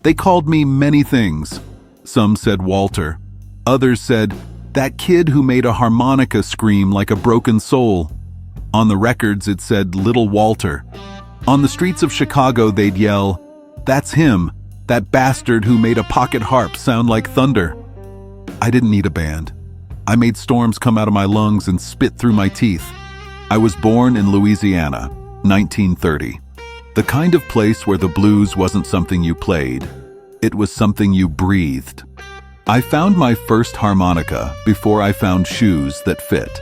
They called me many things. Some said Walter. Others said, "That kid who made a harmonica scream like a broken soul." On the records it said Little Walter. On the streets of Chicago they'd yell, "That's him, that bastard who made a pocket harp sound like thunder." I didn't need a band. I made storms come out of my lungs and spit through my teeth. I was born in Louisiana, 1930. The kind of place where the blues wasn't something you played. It was something you breathed. I found my first harmonica before I found shoes that fit.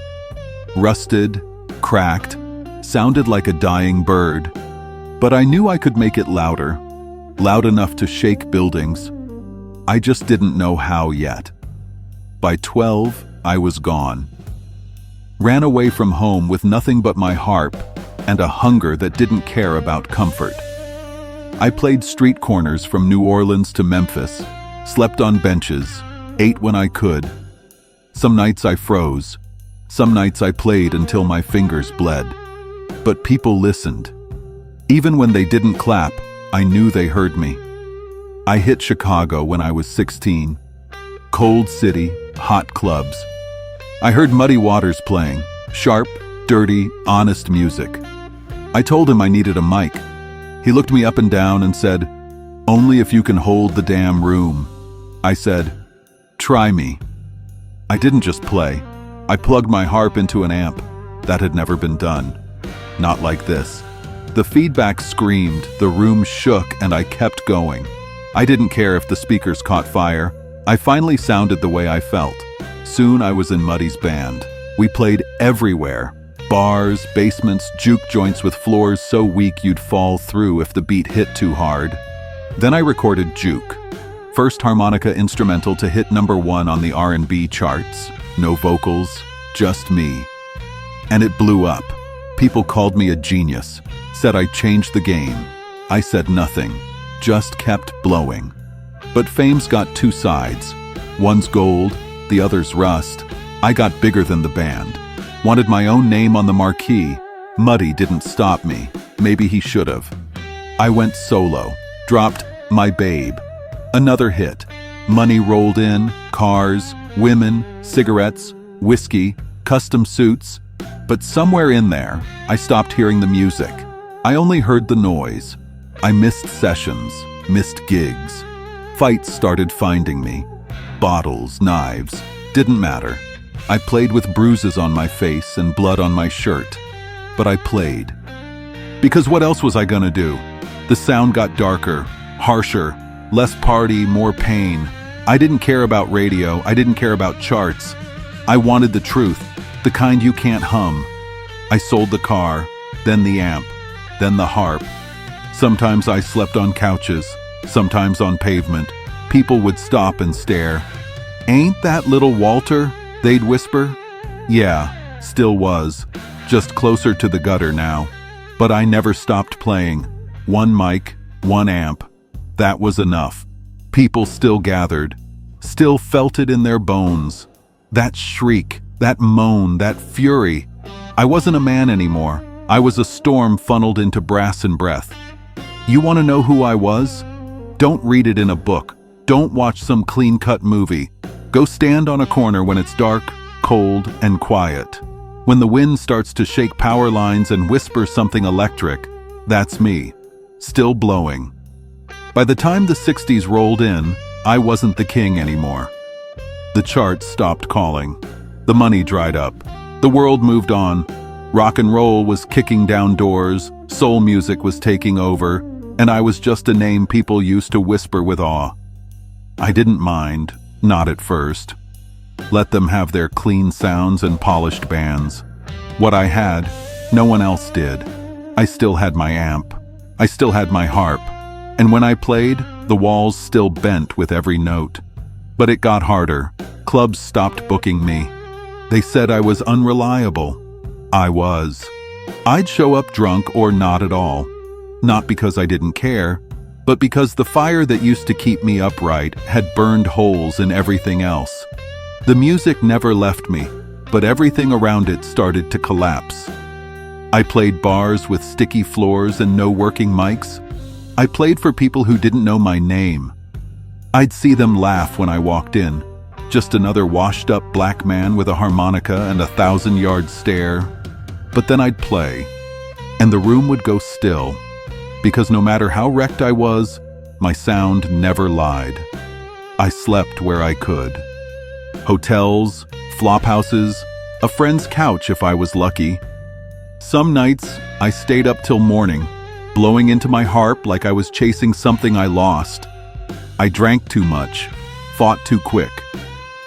Rusted, cracked, sounded like a dying bird. But I knew I could make it louder, loud enough to shake buildings. I just didn't know how yet. By 12, I was gone. Ran away from home with nothing but my harp and a hunger that didn't care about comfort. I played street corners from New Orleans to Memphis, slept on benches, ate when I could. Some nights I froze. Some nights I played until my fingers bled. But people listened. Even when they didn't clap, I knew they heard me. I hit Chicago when I was 16. Cold city, hot clubs. I heard Muddy Waters playing, sharp, dirty, honest music. I told him I needed a mic. He looked me up and down and said, "Only if you can hold the damn room." I said, "Try me." I didn't just play. I plugged my harp into an amp. That had never been done. Not like this. The feedback screamed, the room shook, and I kept going. I didn't care if the speakers caught fire. I finally sounded the way I felt. Soon I was in Muddy's band. We played everywhere. Bars, basements, juke joints with floors so weak you'd fall through if the beat hit too hard. Then I recorded Juke. First harmonica instrumental to hit #1 on the R&B charts. No vocals, just me. And it blew up. People called me a genius, said I changed the game. I said nothing, just kept blowing. But fame's got two sides. One's gold, the other's rust. I got bigger than the band. Wanted my own name on the marquee. Muddy didn't stop me. Maybe he should have. I went solo, dropped My Babe. Another hit. Money rolled in, cars, women, cigarettes, whiskey, custom suits. But somewhere in there, I stopped hearing the music. I only heard the noise. I missed sessions, missed gigs. Fights started finding me. Bottles, knives, didn't matter. I played with bruises on my face and blood on my shirt. But I played. Because what else was I gonna do? The sound got darker, harsher, less party, more pain. I didn't care about radio, I didn't care about charts. I wanted the truth, the kind you can't hum. I sold the car, then the amp, then the harp. Sometimes I slept on couches, sometimes on pavement. People would stop and stare. "Ain't that Little Walter?" they'd whisper. Yeah, still was, just closer to the gutter now. But I never stopped playing. One mic, one amp. That was enough. People still gathered, still felt it in their bones. That shriek, that moan, that fury. I wasn't a man anymore. I was a storm funneled into brass and breath. You want to know who I was? Don't read it in a book. Don't watch some clean-cut movie. Go stand on a corner when it's dark, cold, and quiet. When the wind starts to shake power lines and whisper something electric, that's me, still blowing. By the time the 60s rolled in, I wasn't the king anymore. The charts stopped calling. The money dried up. The world moved on. Rock and roll was kicking down doors, soul music was taking over, and I was just a name people used to whisper with awe. I didn't mind, not at first. Let them have their clean sounds and polished bands. What I had, no one else did. I still had my amp. I still had my harp. And when I played, the walls still bent with every note. But it got harder. Clubs stopped booking me. They said I was unreliable. I was. I'd show up drunk or not at all. Not because I didn't care, but because the fire that used to keep me upright had burned holes in everything else. The music never left me, but everything around it started to collapse. I played bars with sticky floors and no working mics. I played for people who didn't know my name. I'd see them laugh when I walked in. Just another washed-up black man with a harmonica and a 1,000-yard stare. But then I'd play, and the room would go still, because no matter how wrecked I was, my sound never lied. I slept where I could. Hotels, flophouses, a friend's couch if I was lucky. Some nights, I stayed up till morning, blowing into my harp like I was chasing something I lost. I drank too much, fought too quick.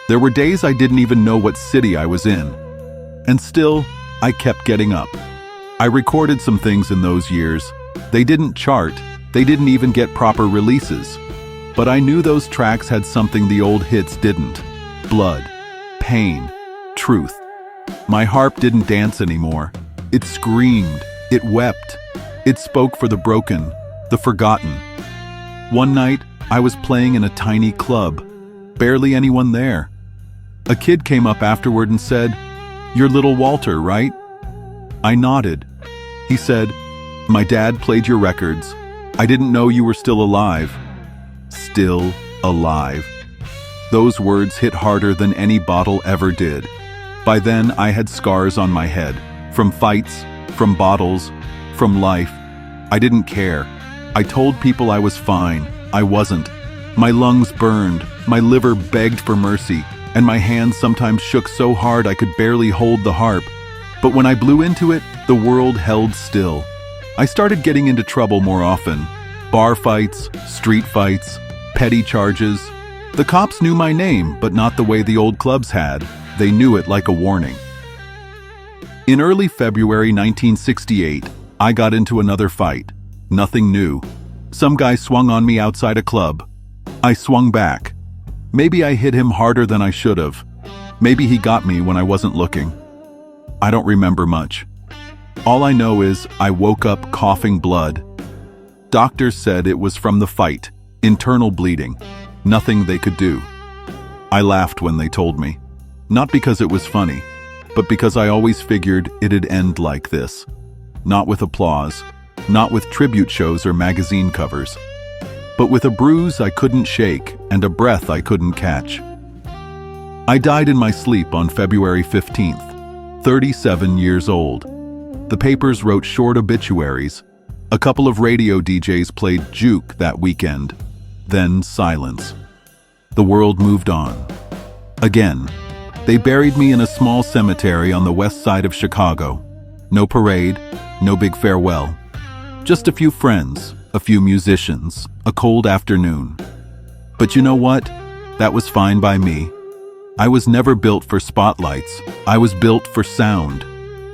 There were days I didn't even know what city I was in. And still, I kept getting up. I recorded some things in those years. They didn't chart, they didn't even get proper releases. But I knew those tracks had something the old hits didn't. Blood, pain, truth. My harp didn't dance anymore. It screamed, it wept. It spoke for the broken, the forgotten. One night, I was playing in a tiny club. Barely anyone there. A kid came up afterward and said, "You're little Walter, right?" I nodded. He said, "My dad played your records. I didn't know you were still alive." Still alive. Those words hit harder than any bottle ever did. By then, I had scars on my head. From fights, from bottles, from life. I didn't care. I told people I was fine. I wasn't. My lungs burned. My liver begged for mercy. And my hands sometimes shook so hard I could barely hold the harp. But when I blew into it, the world held still. I started getting into trouble more often. Bar fights, street fights, petty charges. The cops knew my name, but not the way the old clubs had. They knew it like a warning. In early February 1968, I got into another fight. Nothing new. Some guy swung on me outside a club. I swung back. Maybe I hit him harder than I should have. Maybe he got me when I wasn't looking. I don't remember much. All I know is I woke up coughing blood. Doctors said it was from the fight, internal bleeding. Nothing they could do. I laughed when they told me. Not because it was funny, but because I always figured it'd end like this. Not with applause, not with tribute shows or magazine covers, but with a bruise I couldn't shake and a breath I couldn't catch. I died in my sleep on February 15th, 37 years old. The papers wrote short obituaries. A couple of radio DJs played Juke that weekend. Then silence. The world moved on. Again, they buried me in a small cemetery on the west side of Chicago. No parade, no big farewell. Just a few friends, a few musicians, a cold afternoon. But you know what? That was fine by me. I was never built for spotlights. I was built for sound.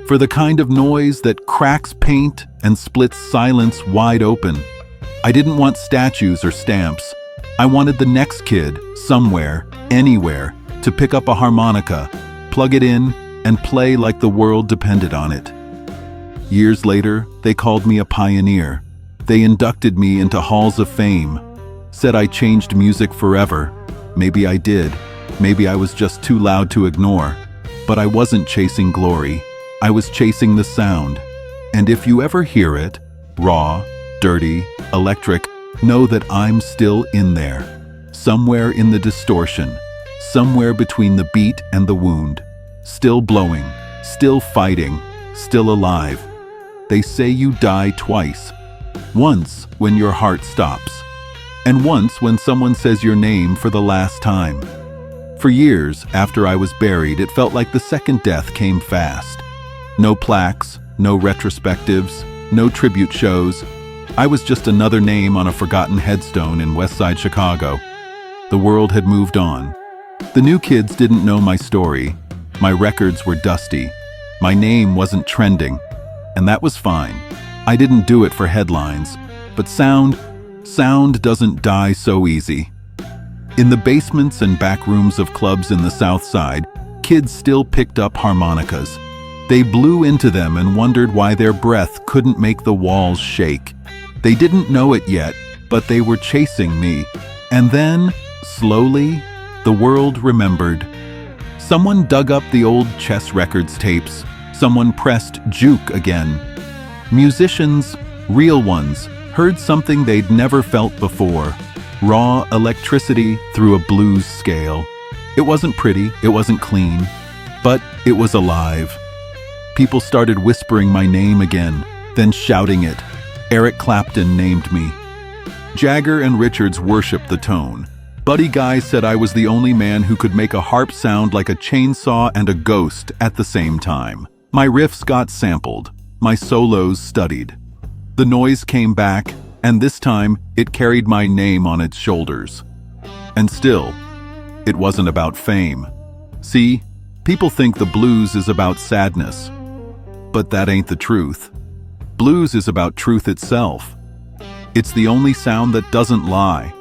For the kind of noise that cracks paint and splits silence wide open. I didn't want statues or stamps. I wanted the next kid, somewhere, anywhere, to pick up a harmonica, plug it in, and play like the world depended on it. Years later, they called me a pioneer. They inducted me into halls of fame. Said I changed music forever. Maybe I did. Maybe I was just too loud to ignore. But I wasn't chasing glory. I was chasing the sound. And if you ever hear it, raw, dirty, electric, know that I'm still in there. Somewhere in the distortion. Somewhere between the beat and the wound. Still blowing. Still fighting. Still alive. They say you die twice. Once when your heart stops. And once when someone says your name for the last time. For years after I was buried, it felt like the second death came fast. No plaques, no retrospectives, no tribute shows. I was just another name on a forgotten headstone in West Side Chicago. The world had moved on. The new kids didn't know my story. My records were dusty. My name wasn't trending. And that was fine. I didn't do it for headlines. But sound doesn't die so easy. In the basements and back rooms of clubs in the South Side, kids still picked up harmonicas. They blew into them and wondered why their breath couldn't make the walls shake. They didn't know it yet, but they were chasing me. And then, slowly, the world remembered. Someone dug up the old Chess Records tapes. Someone pressed Juke again. Musicians, real ones, heard something they'd never felt before. Raw electricity through a blues scale. It wasn't pretty, it wasn't clean, but it was alive. People started whispering my name again, then shouting it. Eric Clapton named me. Jagger and Richards worshipped the tone. Buddy Guy said I was the only man who could make a harp sound like a chainsaw and a ghost at the same time. My riffs got sampled, my solos studied. The noise came back, and this time it carried my name on its shoulders. And still, it wasn't about fame. See, people think the blues is about sadness, but that ain't the truth. Blues is about truth itself. It's the only sound that doesn't lie.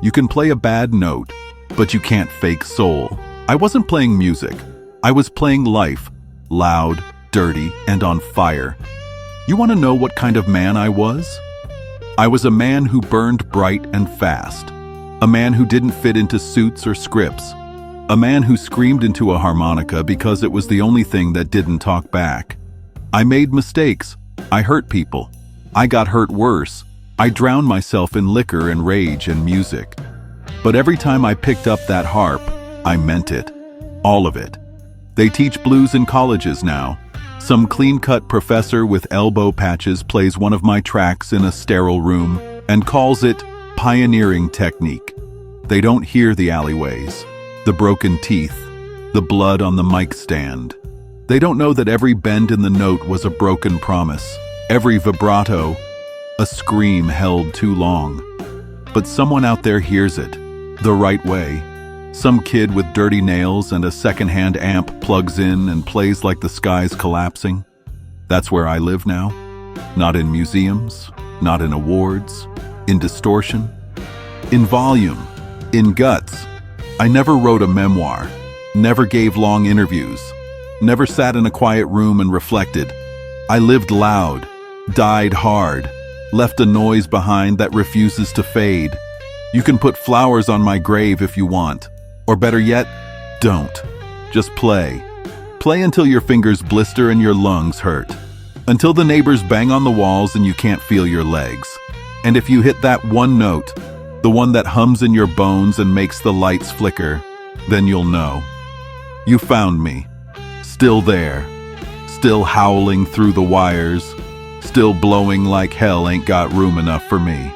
You can play a bad note, but you can't fake soul. I wasn't playing music. I was playing life, loud, dirty, and on fire. You want to know what kind of man I was? I was a man who burned bright and fast. A man who didn't fit into suits or scripts. A man who screamed into a harmonica because it was the only thing that didn't talk back. I made mistakes. I hurt people. I got hurt worse. I drowned myself in liquor and rage and music. But every time I picked up that harp, I meant it. All of it. They teach blues in colleges now. Some clean-cut professor with elbow patches plays one of my tracks in a sterile room and calls it pioneering technique. They don't hear the alleyways, the broken teeth, the blood on the mic stand. They don't know that every bend in the note was a broken promise. Every vibrato, a scream held too long. But someone out there hears it, the right way. Some kid with dirty nails and a secondhand amp plugs in and plays like the sky's collapsing. That's where I live now. Not in museums, not in awards, in distortion, in volume, in guts. I never wrote a memoir, never gave long interviews, never sat in a quiet room and reflected. I lived loud, died hard, left a noise behind that refuses to fade. You can put flowers on my grave if you want, or better yet, don't. Just play. Play until your fingers blister and your lungs hurt, until the neighbors bang on the walls and you can't feel your legs. And if you hit that one note, the one that hums in your bones and makes the lights flicker, then you'll know. You found me, still there, still howling through the wires, still blowing like hell ain't got room enough for me.